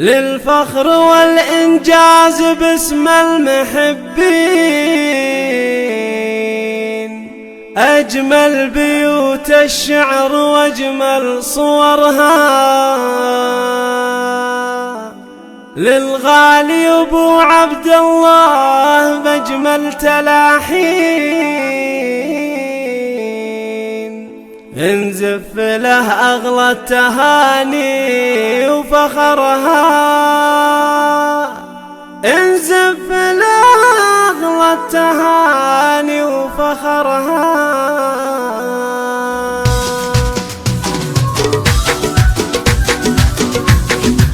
للفخر والإنجاز باسم المحبين، أجمل بيوت الشعر وأجمل صورها، للغالي أبو عبد الله بأجمل تلاحين، انزف له أغلى التهاني وفخرها، انزف له أغلى التهاني وفخرها.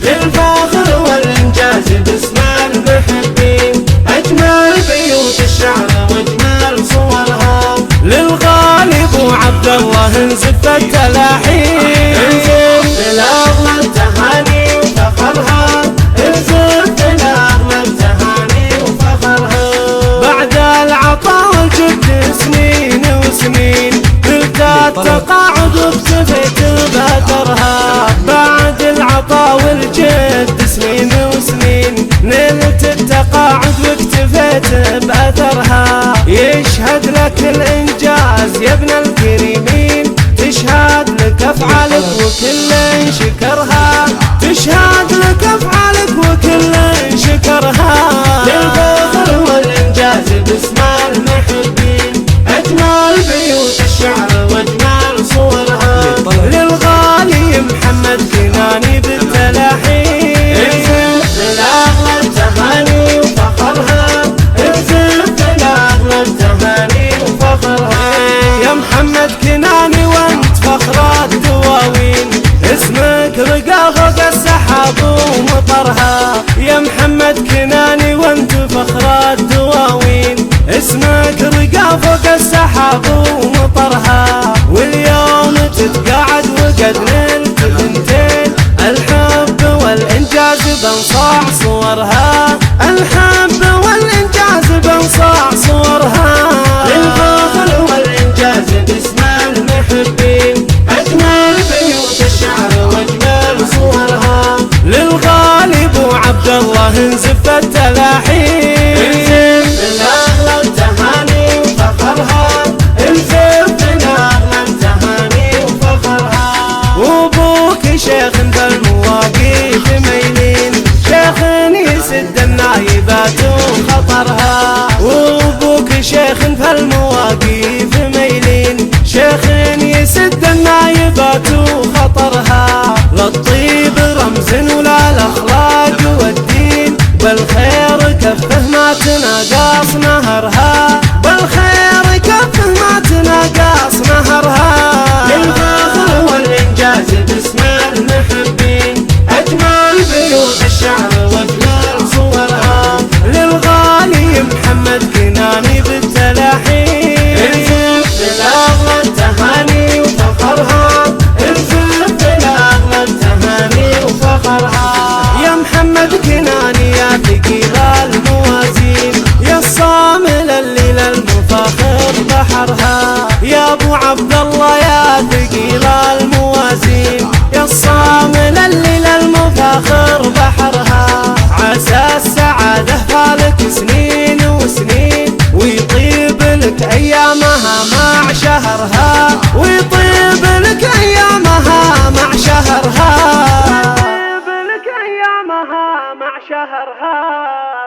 للفخر والإنجاز باسم المحبين، أجمل بيوت الشعر وأجمل صورها، للغالي أبو عبد الله انزف التلاحين، انزف لأغلى التهاني وفخرها، انزف لأغلى التهاني وفخرها. بعد العطاء والجد سنين وسنين، نلت التقاعد واكتفيت بأثرها. بعد العطاء والجد سنين وسنين، نلت التقاعد واكتفيت بأثرها. يشهد لك الإنجاز يا ابن الكريمين، تشهد لك أفعالك وكل شكرها، تشهد لك أفعالك وكل شكرها. للفخر والإنجاز باسم المحبين، أجمل بيوت الشعر وأجمل صورها، للغالي محمد كناني بالتلاحين، انزف لأغلى التهاني وفخرها، انزف لأغلى التهاني وفخرها. يا محمد كناني وانت فخر الدواوين، اسمك رقى فوق السحاب ومطرها. يا محمد كناني وانت فخر الدواوين، اسمك رقى فوق السحاب ومطرها. واليوم تتقاعد وقد نلت ثنتين، الحب والإنجاز بنصاع صورها، الحب والإنجاز بنصاع صورها. للفخر والإنجاز باسم المحبين، أجمل بيوت الشعر وأجمل صورها، للغالي أبو عبد الله انزف التلاحين، انزف لأغلى التهاني وفخرها، انزف لأغلى التهاني وفخرها. وأبوك شيخ بالمواقيت ميلين، شيخ يسد النايبات وخطرها. وأبوك شيخ بالمواقيت ميلين، شيخ يسد النايبات وخطرها. للطيب رمز ولا الأخلاق والدين، بالخير كفه ما تناقص نهرها، بالخير كفه ما تناقص نهرها. للفخر والإنجاز باسم المحبين، أجمل بيوت الشعر وأجمل صورها، للغالي محمد كناني بالتلاحين، انزف لأغلى التهاني وفخرها، انزف لأغلى التهاني وفخرها. يا محمد كناني يا ثقيل الموازين، يا الصامل الليل المفاخر بحرها. يا أبو عبد الله يا ثقيل الموازين، يا الصامل الليل المفاخر بحرها. عسى السعادة فالك سنين وسنين، ويطيب لك أيامها مع شهرها، ويطيب لك أيامها مع شهرها، ويطيب لك أيامها مع شهرها.